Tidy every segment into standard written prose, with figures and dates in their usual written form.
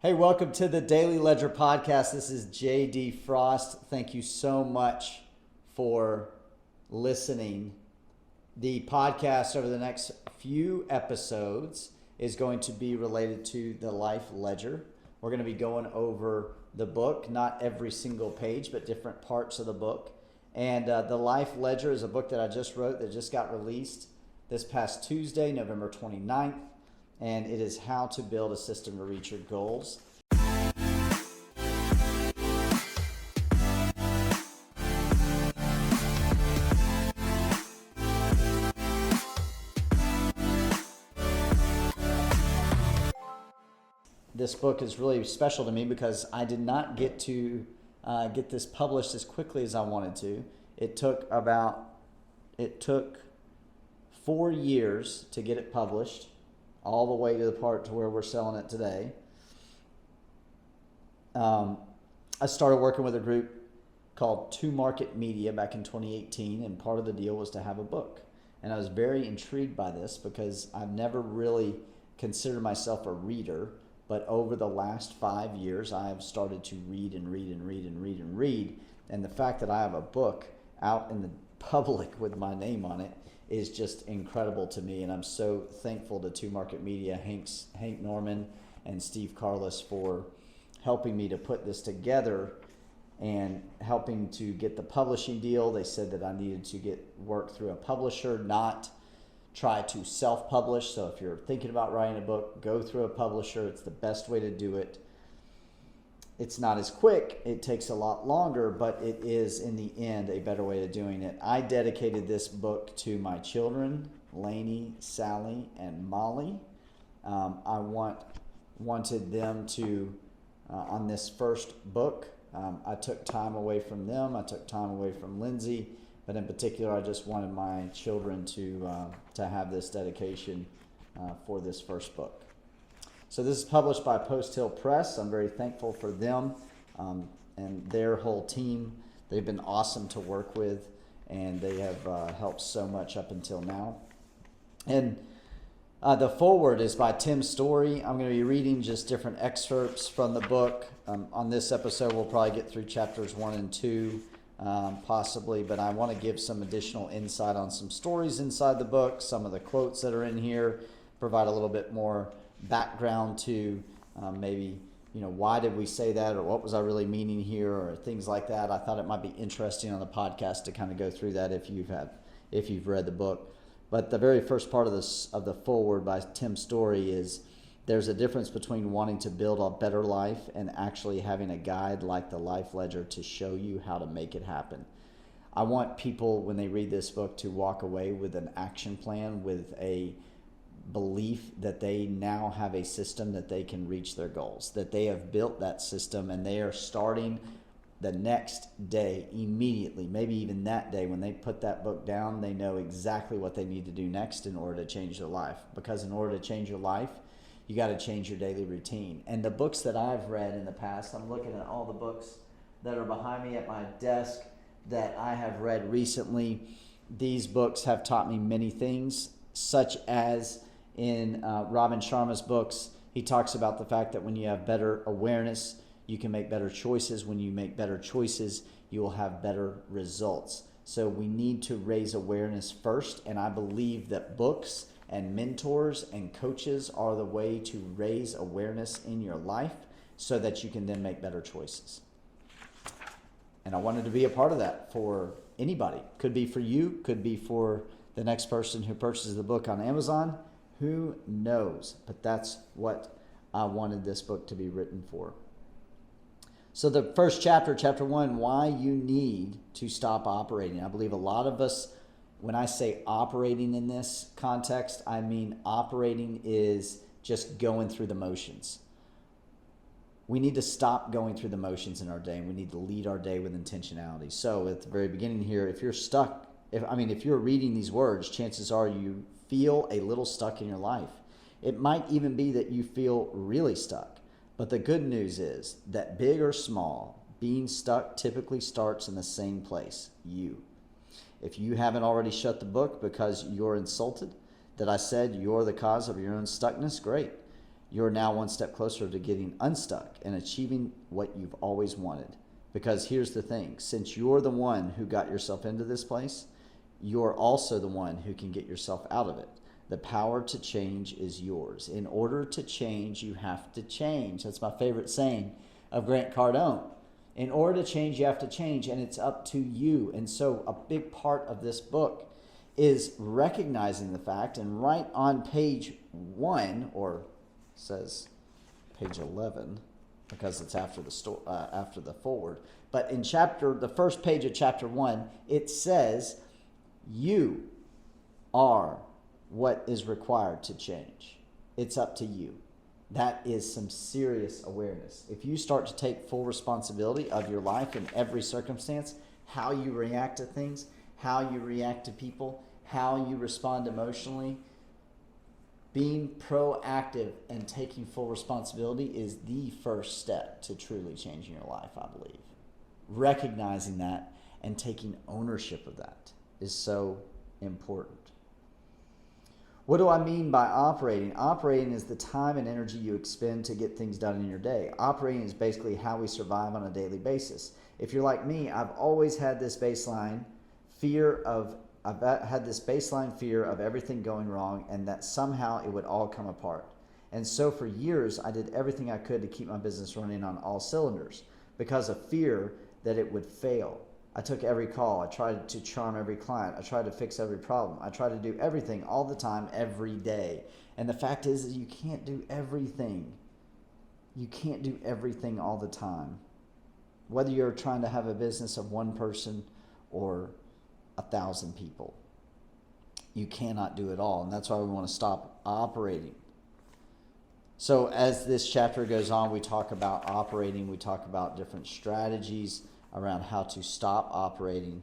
Hey, welcome to the Daily Ledger Podcast. This is J.D. Frost. Thank you so much for listening. The podcast over the next few episodes is going to be related to the Life Ledger. We're going to be going over the book, not every single page, but different parts of the book. And the Life Ledger is a book that I just wrote that just got released this past Tuesday, November 29th. And it is how to build a system to reach your goals. This book is really special to me because I did not get to get this published as quickly as I wanted to. It took 4 years to get it published, all the way to the part to where we're selling it today. I started working with a group called To Market Media back in 2018, and part of the deal was to have a book. And I was very intrigued by this because I've never really considered myself a reader, but over the last 5 years, I have started to read and read and read and read and read. And the fact that I have a book out in the public with my name on it is just incredible to me, and I'm so thankful to To Market Media, Hank Norman and Steve Carless, for helping me to put this together and helping to get the publishing deal. They said that I needed to get work through a publisher, not try to self-publish. So if you're thinking about writing a book, go through a publisher. It's the best way to do it. It's not as quick, it takes a lot longer, but it is in the end a better way of doing it. I dedicated this book to my children, Lainey, Sally, and Molly. I wanted them to, on this first book, I took time away from them, I took time away from Lindsay, but in particular I just wanted my children to have this dedication for this first book. So this is published by Post Hill Press. I'm very thankful for them and their whole team. They've been awesome to work with, and they have helped so much up until now. And the foreword is by Tim Story. I'm going to be reading just different excerpts from the book. On this episode, we'll probably get through chapters 1 and 2, possibly, but I want to give some additional insight on some stories inside the book, some of the quotes that are in here, provide a little bit more background to maybe, why did we say that, or what was I really meaning here, or things like that. I thought it might be interesting on the podcast to kind of go through that if you've read the book. But the very first part of the foreword by Tim Story is, there's a difference between wanting to build a better life and actually having a guide like the Life Ledger to show you how to make it happen. I want people, when they read this book, to walk away with an action plan, with a belief that they now have a system that they can reach their goals, that they have built that system and they are starting the next day immediately, maybe even that day when they put that book down, they know exactly what they need to do next in order to change their life. Because in order to change your life, you got to change your daily routine. And the books that I've read in the past, I'm looking at all the books that are behind me at my desk that I have read recently. These books have taught me many things, such as in Robin Sharma's books, he talks about the fact that when you have better awareness, you can make better choices. When you make better choices, you will have better results. So we need to raise awareness first, and I believe that books and mentors and coaches are the way to raise awareness in your life so that you can then make better choices. And I wanted to be a part of that for anybody. Could be for you, could be for the next person who purchases the book on Amazon. Who knows? But that's what I wanted this book to be written for. So the first chapter, chapter 1, why you need to stop operating. I believe a lot of us, when I say operating in this context, I mean operating is just going through the motions. We need to stop going through the motions in our day, and we need to lead our day with intentionality. So at the very beginning here, if you're stuck, if you're reading these words, chances are you feel a little stuck in your life. It might even be that you feel really stuck. But the good news is that big or small, being stuck typically starts in the same place, you. If you haven't already shut the book because you're insulted that I said you're the cause of your own stuckness, great. you're now one step closer to getting unstuck and achieving what you've always wanted. Because here's the thing, since you're the one who got yourself into this place, you're also the one who can get yourself out of it. The power to change is yours. In order to change, you have to change. That's my favorite saying of Grant Cardone. In order to change, you have to change, and it's up to you. And so a big part of this book is recognizing the fact, and right on page 1, or says page 11, because it's after the forward. But in the first page of chapter 1, it says, you are what is required to change. It's up to you. That is some serious awareness. If you start to take full responsibility of your life in every circumstance, how you react to things, how you react to people, how you respond emotionally, being proactive and taking full responsibility is the first step to truly changing your life, I believe. Recognizing that and taking ownership of that is so important. What do I mean by operating? Operating is the time and energy you expend to get things done in your day. Operating is basically how we survive on a daily basis. If you're like me, I've always had this baseline fear of everything going wrong and that somehow it would all come apart. And so for years, I did everything I could to keep my business running on all cylinders because of fear that it would fail. I took every call. I tried to charm every client. I tried to fix every problem. I tried to do everything all the time, every day. And the fact is you can't do everything. You can't do everything all the time. Whether you're trying to have a business of one person or 1,000 people, you cannot do it all. And that's why we want to stop operating. So as this chapter goes on, we talk about operating. We talk about different strategies around how to stop operating.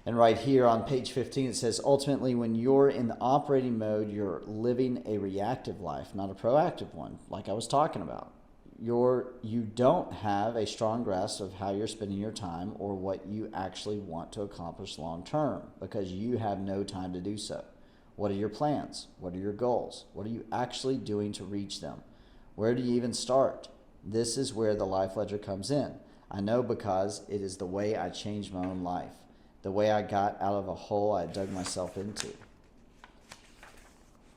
And right here on page 15, it says, ultimately, when you're in the operating mode, you're living a reactive life, not a proactive one, like I was talking about. You don't have a strong grasp of how you're spending your time or what you actually want to accomplish long term because you have no time to do so. What are your plans? What are your goals? What are you actually doing to reach them? Where do you even start? This is where the life ledger comes in. I know because it is the way I changed my own life, the way I got out of a hole I dug myself into.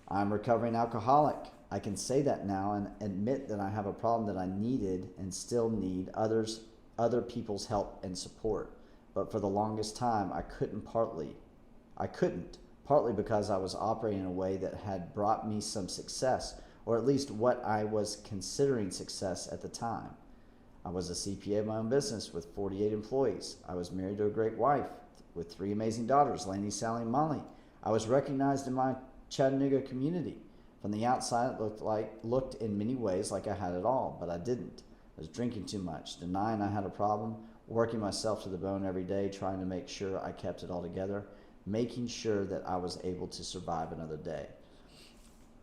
I'm a recovering alcoholic. I can say that now and admit that I have a problem that I needed and still need other people's help and support. But for the longest time, I couldn't, partly because I was operating in a way that had brought me some success, or at least what I was considering success at the time. I was a CPA of my own business with 48 employees. I was married to a great wife with 3 amazing daughters, Lainey, Sally, and Molly. I was recognized in my Chattanooga community. From the outside, it looked in many ways like I had it all, but I didn't. I was drinking too much, denying I had a problem, working myself to the bone every day, trying to make sure I kept it all together, making sure that I was able to survive another day.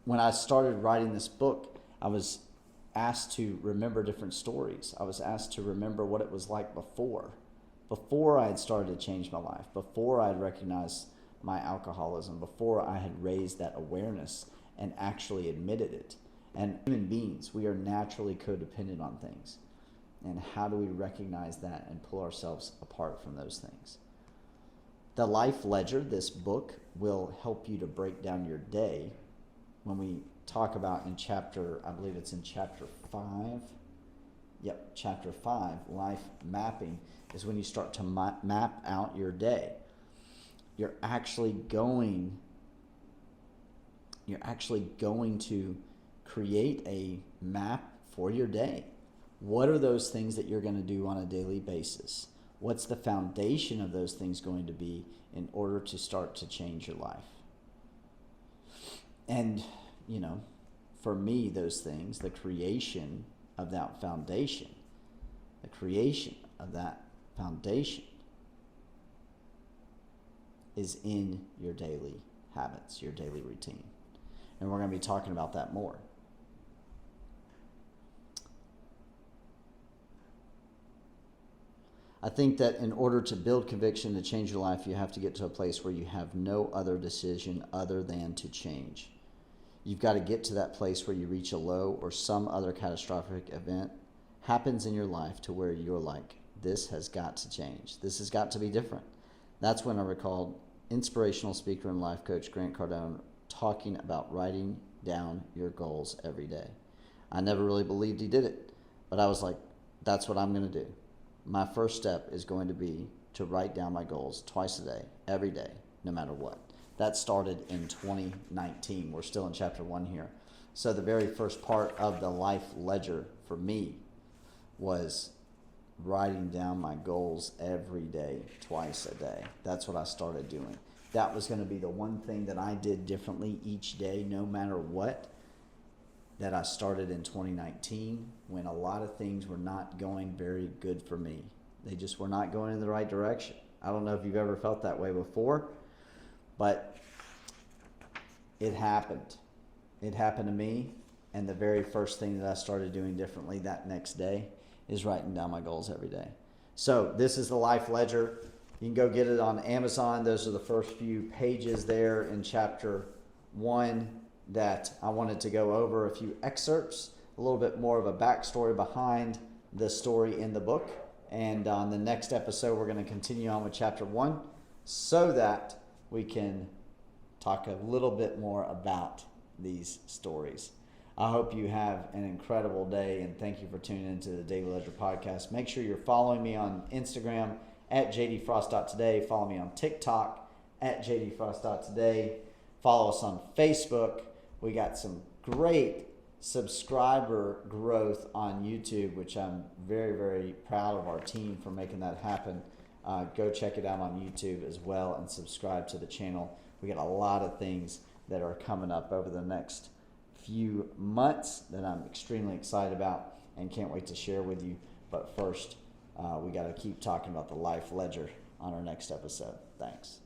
When I started writing this book, I was asked to remember different stories. I was asked to remember what it was like before I had started to change my life, before I had recognized my alcoholism, before I had raised that awareness and actually admitted it. And human beings, we are naturally codependent on things. And how do we recognize that and pull ourselves apart from those things? The Life Ledger, this book, will help you to break down your day. When we talk about in chapter, I believe it's in chapter 5. Yep, chapter 5, life mapping, is when you start to map out your day. You're actually going to create a map for your day. What are those things that you're going to do on a daily basis? What's the foundation of those things going to be in order to start to change your life? And, for me, those things, the creation of that foundation is in your daily habits, your daily routine. And we're going to be talking about that more. I think that in order to build conviction to change your life, you have to get to a place where you have no other decision other than to change. You've got to get to that place where you reach a low or some other catastrophic event happens in your life to where you're like, this has got to change. This has got to be different. That's when I recalled inspirational speaker and life coach Grant Cardone talking about writing down your goals every day. I never really believed he did it, but I was like, that's what I'm going to do. My first step is going to be to write down my goals twice a day, every day, no matter what. That started in 2019. We're still in chapter 1 here. So the very first part of the life ledger for me was writing down my goals every day, twice a day. That's what I started doing. That was going to be the one thing that I did differently each day, no matter what, that I started in 2019 when a lot of things were not going very good for me. They just were not going in the right direction. I don't know if you've ever felt that way before, but it happened. It happened to me, and the very first thing that I started doing differently that next day is writing down my goals every day. So this is the Life Ledger. You can go get it on Amazon. Those are the first few pages there in chapter 1 that I wanted to go over, a few excerpts, a little bit more of a backstory behind the story in the book. And on the next episode, we're going to continue on with chapter 1 so that we can talk a little bit more about these stories. I hope you have an incredible day, and thank you for tuning into the Daily Ledger Podcast. Make sure you're following me on Instagram at jdfrost.today. Follow me on TikTok at jdfrost.today. Follow us on Facebook. We got some great subscriber growth on YouTube, which I'm very, very proud of our team for making that happen. Go check it out on YouTube as well and subscribe to the channel. We got a lot of things that are coming up over the next few months that I'm extremely excited about and can't wait to share with you. But first, we got to keep talking about the Life Ledger on our next episode. Thanks.